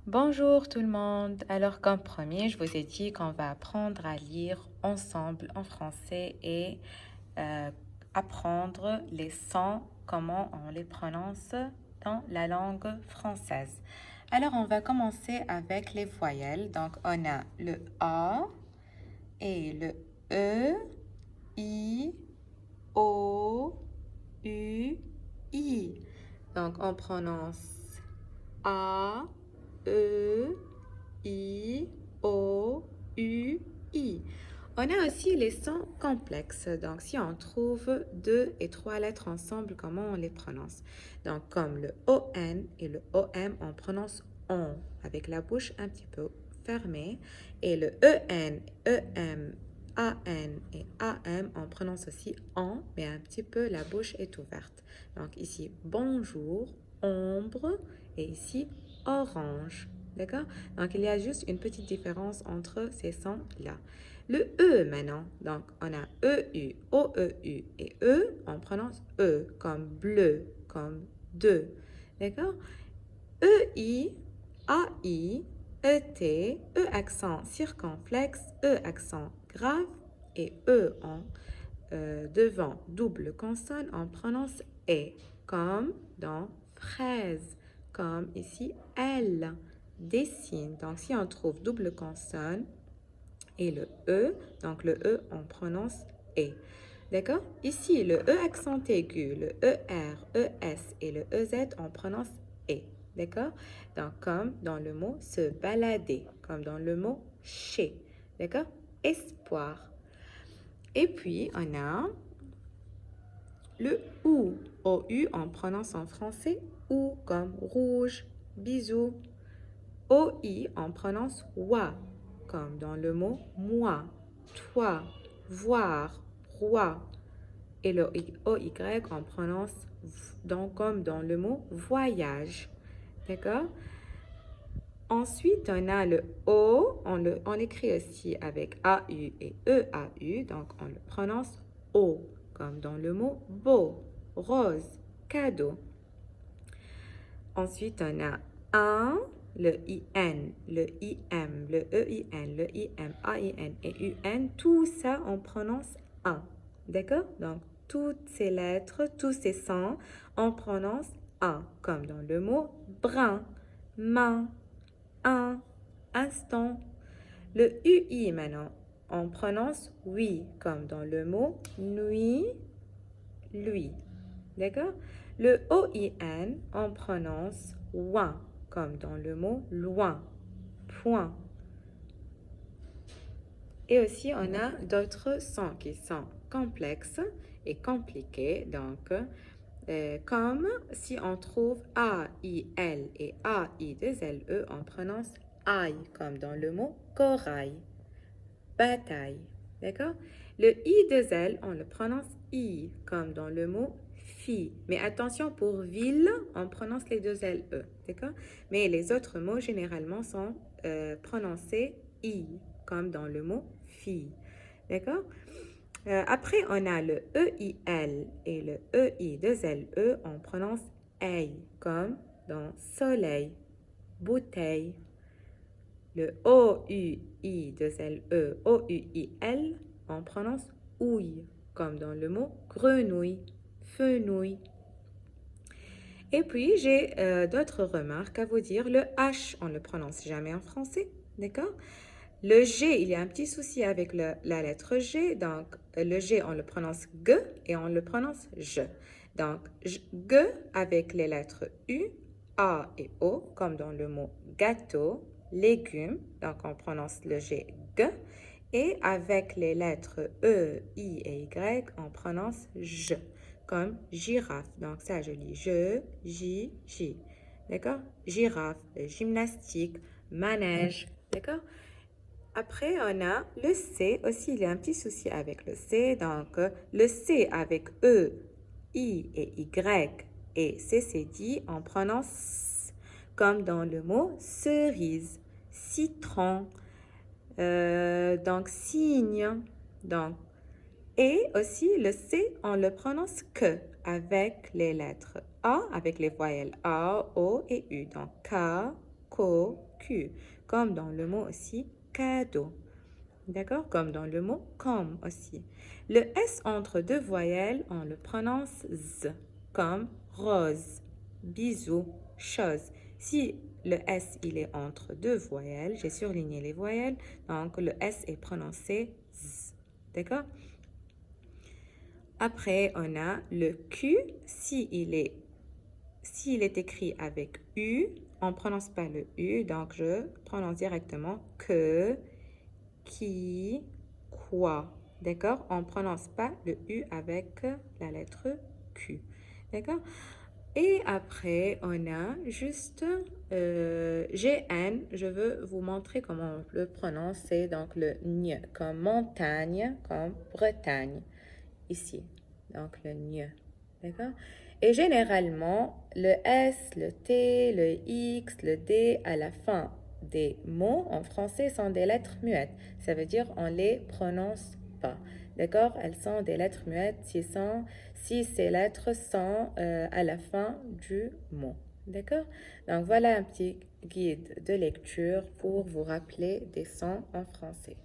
Bonjour tout le monde. Alors comme premier, je vous ai dit qu'on va apprendre à lire ensemble en français et euh, apprendre les sons, comment on les prononce dans la langue française. Alors on va commencer avec les voyelles. Donc on a le A et le E, I, O, U, I. Donc on prononce A, E, I, O, U, I. On a aussi les sons complexes. Donc, si on trouve deux et trois lettres ensemble, comment on les prononce? Donc, comme le ON et le OM, on prononce on avec la bouche un petit peu fermée. Et le EN, EM, AN et AM, on prononce aussi on, mais un petit peu la bouche est ouverte. Donc, ici, bonjour, ombre, et ici, orange. D'accord? Donc, il y a juste une petite différence entre ces sons-là. Le E maintenant, donc on a EU, OEU et E, on prononce E comme bleu, comme deux. D'accord? EI, AI, ET, E accent circonflexe, E accent grave et E en devant double consonne, on prononce E, comme dans fraise, comme ici L, dessine. Donc, si on trouve double consonne et le E, donc le E, on prononce E. D'accord? Ici, le E accent aigu, le ER, ES et le EZ, on prononce E. D'accord? Donc, comme dans le mot se balader, comme dans le mot chez. D'accord? Espoir. Et puis, on a le OU. OU, on prononce en français OU, comme rouge, bisou. OI, on prononce OUA, comme dans le mot moi, toi, voir, roi. Et le OY, on prononce donc comme dans le mot voyage. D'accord? Ensuite, on a le O, on l'écrit aussi avec AU et EAU, donc on le prononce O, comme dans le mot beau, rose, cadeau. Ensuite, on a un, le IN, le IM, le EIN, le IM, AIN et UN, tout ça, on prononce un. D'accord? Donc, toutes ces lettres, tous ces sons, on prononce un, comme dans le mot brun, main, un, instant. Le UI maintenant, on prononce oui, comme dans le mot nuit, lui. D'accord? Le OIN, on prononce ouin, comme dans le mot loin, point. Et aussi, on a d'autres sons qui sont complexes et compliqués. Donc, comme si on trouve A, I, L et A, I, 2 L, E, on prononce aïe, comme dans le mot corail, bataille. D'accord? Le I, 2 L, on le prononce I, comme dans le mot fille. Mais attention, pour ville, on prononce les deux L, E. D'accord? Mais les autres mots, généralement, sont prononcés I, comme dans le mot fille. D'accord? Après, on a le EIL et le EI2LE, on prononce EI, comme dans soleil, bouteille. Le OUI2LE, OUIL, on prononce ouille, comme dans le mot grenouille, fenouil. Et puis, j'ai d'autres remarques à vous dire. Le H, on ne le prononce jamais en français, d'accord? Le G, il y a un petit souci avec la lettre G. Donc, le G, on le prononce G et on le prononce je. Donc, G avec les lettres U, A et O, comme dans le mot gâteau, légumes. Donc, on prononce le G G. Et avec les lettres E, I et Y, on prononce je, comme girafe. Donc, ça, je lis je, J, J. D'accord? Girafe, gymnastique, manège. D'accord? Après, on a le C. Aussi, il y a un petit souci avec le C. Donc, le C avec E, I et Y et CCD, on prononce comme dans le mot cerise, citron, donc cygne. Donc, et aussi, le C, on le prononce que avec les lettres A, avec les voyelles A, O et U. Donc, K, Ko, Q, comme dans le mot aussi cadeau. D'accord? Comme dans le mot comme aussi. Le S entre deux voyelles, on le prononce Z, comme rose, bisou, chose. Si le S il est entre deux voyelles, j'ai surligné les voyelles, donc le S est prononcé Z. D'accord? Après, on a le Q, s'il est écrit avec U, on ne prononce pas le U, donc je prononce directement que, qui, quoi. D'accord? On ne prononce pas le U avec la lettre Q. D'accord? Et après, on a juste GN. Je veux vous montrer comment on le prononce. C'est donc le N, comme montagne, comme Bretagne, ici. Donc le N. D'accord? Et généralement, le S, le T, le X, le D à la fin des mots en français sont des lettres muettes. Ça veut dire on ne les prononce pas. D'accord? Elles sont des lettres muettes si ces lettres sont à la fin du mot. D'accord? Donc voilà un petit guide de lecture pour vous rappeler des sons en français.